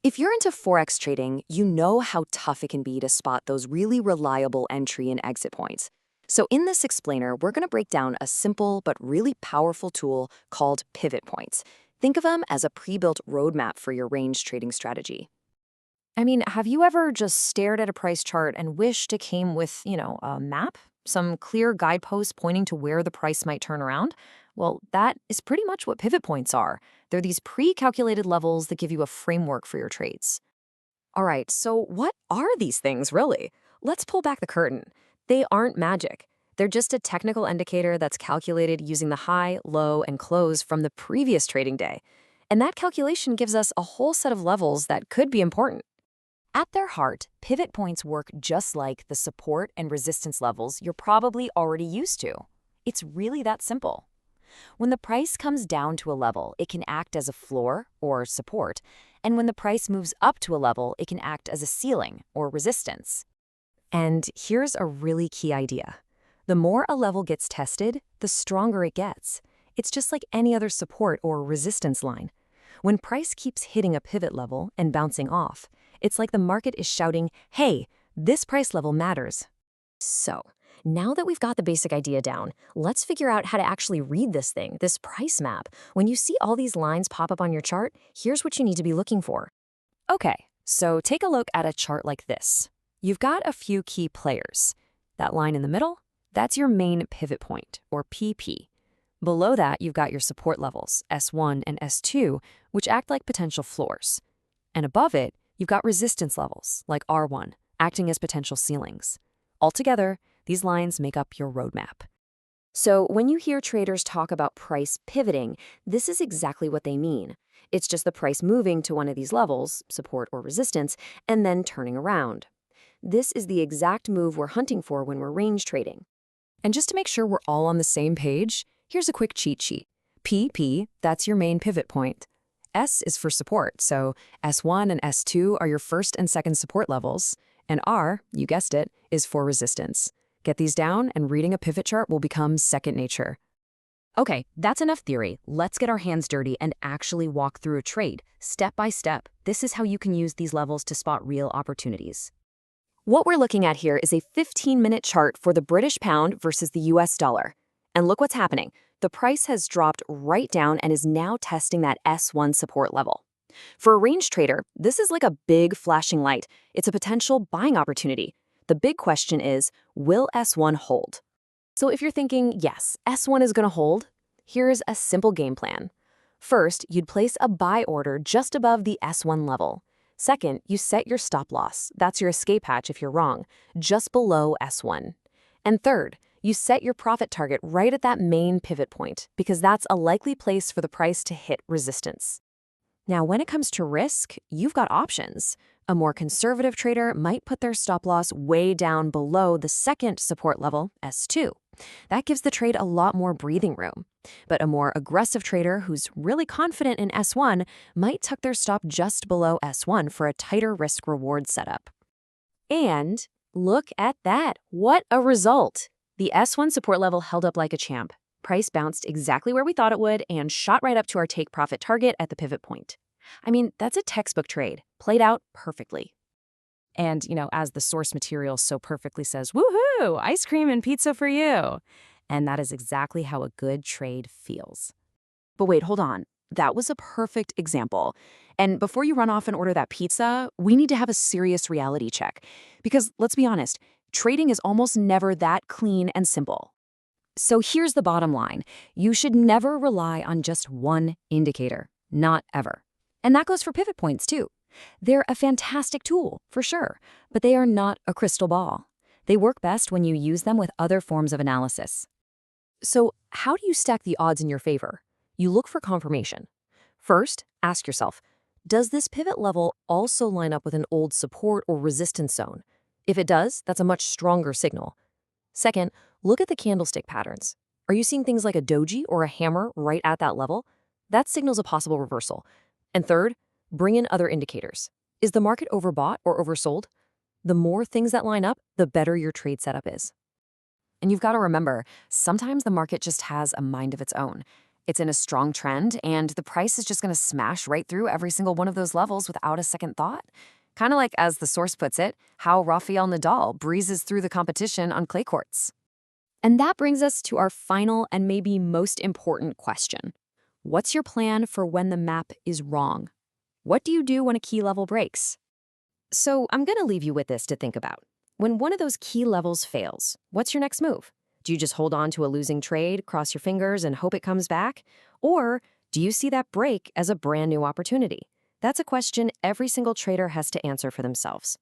If you're into Forex trading, you know how tough it can be to spot those really reliable entry and exit points. So, in this explainer, we're going to break down a simple but really powerful tool called pivot points. Think of them as a pre built roadmap for your range trading strategy. I mean, have you ever just stared at a price chart and wished it came with, a map? Some clear guideposts pointing to where the price might turn around? Well, that is pretty much what pivot points are. They're these pre calculated levels that give you a framework for your trades. All right, so what are these things really? Let's pull back the curtain. They aren't magic. They're just a technical indicator that's calculated using the high, low, and close from the previous trading day. And that calculation gives us a whole set of levels that could be important. At their heart, pivot points work just like the support and resistance levels you're probably already used to. It's really that simple. When the price comes down to a level, it can act as a floor or support, and when the price moves up to a level, it can act as a ceiling or resistance. And here's a really key idea. The more a level gets tested, the stronger it gets. It's just like any other support or resistance line. When price keeps hitting a pivot level and bouncing off, it's like the market is shouting, "Hey, this price level matters." So, now that we've got the basic idea down, let's figure out how to actually read this thing, this price map. When you see all these lines pop up on your chart, here's what you need to be looking for. Okay, so take a look at a chart like this. You've got a few key players. That line in the middle, that's your main pivot point, or PP. Below that, you've got your support levels, S1 and S2, which act like potential floors. And above it, you've got resistance levels, like R1, acting as potential ceilings. Altogether, these lines make up your roadmap. So, when you hear traders talk about price pivoting, this is exactly what they mean. It's just the price moving to one of these levels, support or resistance, and then turning around. This is the exact move we're hunting for when we're range trading. And just to make sure we're all on the same page, here's a quick cheat sheet. PP, that's your main pivot point. S is for support, so S1 and S2 are your first and second support levels, and R, you guessed it, is for resistance. Get these down, and reading a pivot chart will become second nature. Okay, that's enough theory. Let's get our hands dirty and actually walk through a trade, step by step. This is how you can use these levels to spot real opportunities. What we're looking at here is a 15-minute chart for the British pound versus the US dollar. And look what's happening. The price has dropped right down and is now testing that S1 support level. For a range trader, this is like a big flashing light. It's a potential buying opportunity. The big question is, will S1 hold? So if you're thinking, yes, S1 is going to hold, here's a simple game plan. First, you'd place a buy order just above the S1 level. Second, you set your stop loss, that's your escape hatch if you're wrong, just below S1. And third, you set your profit target right at that main pivot point, because that's a likely place for the price to hit resistance. Now, when it comes to risk, you've got options. A more conservative trader might put their stop loss way down below the second support level, S2. That gives the trade a lot more breathing room. But a more aggressive trader who's really confident in S1 might tuck their stop just below S1 for a tighter risk-reward setup. And look at that. What a result! The S1 support level held up like a champ. Price bounced exactly where we thought it would and shot right up to our take profit target at the pivot point. I mean, that's a textbook trade, played out perfectly. And, as the source material so perfectly says, woohoo, ice cream and pizza for you. And that is exactly how a good trade feels. But wait, hold on. That was a perfect example. And before you run off and order that pizza, we need to have a serious reality check. Because let's be honest, trading is almost never that clean and simple. So here's the bottom line. You should never rely on just one indicator. Not ever. And that goes for pivot points too. They're a fantastic tool, for sure, but they are not a crystal ball. They work best when you use them with other forms of analysis. So how do you stack the odds in your favor? You look for confirmation. First, ask yourself, does this pivot level also line up with an old support or resistance zone? If it does, that's a much stronger signal. Second, look at the candlestick patterns. Are you seeing things like a doji or a hammer right at that level? That signals a possible reversal. And third, bring in other indicators. Is the market overbought or oversold? The more things that line up, the better your trade setup is. And you've got to remember, sometimes the market just has a mind of its own. It's in a strong trend, and the price is just going to smash right through every single one of those levels without a second thought. Kind of like, as the source puts it, how Rafael Nadal breezes through the competition on clay courts. And that brings us to our final and maybe most important question. What's your plan for when the map is wrong? What do you do when a key level breaks? So I'm going to leave you with this to think about. When one of those key levels fails, what's your next move? Do you just hold on to a losing trade, cross your fingers, and hope it comes back? Or do you see that break as a brand new opportunity? That's a question every single trader has to answer for themselves.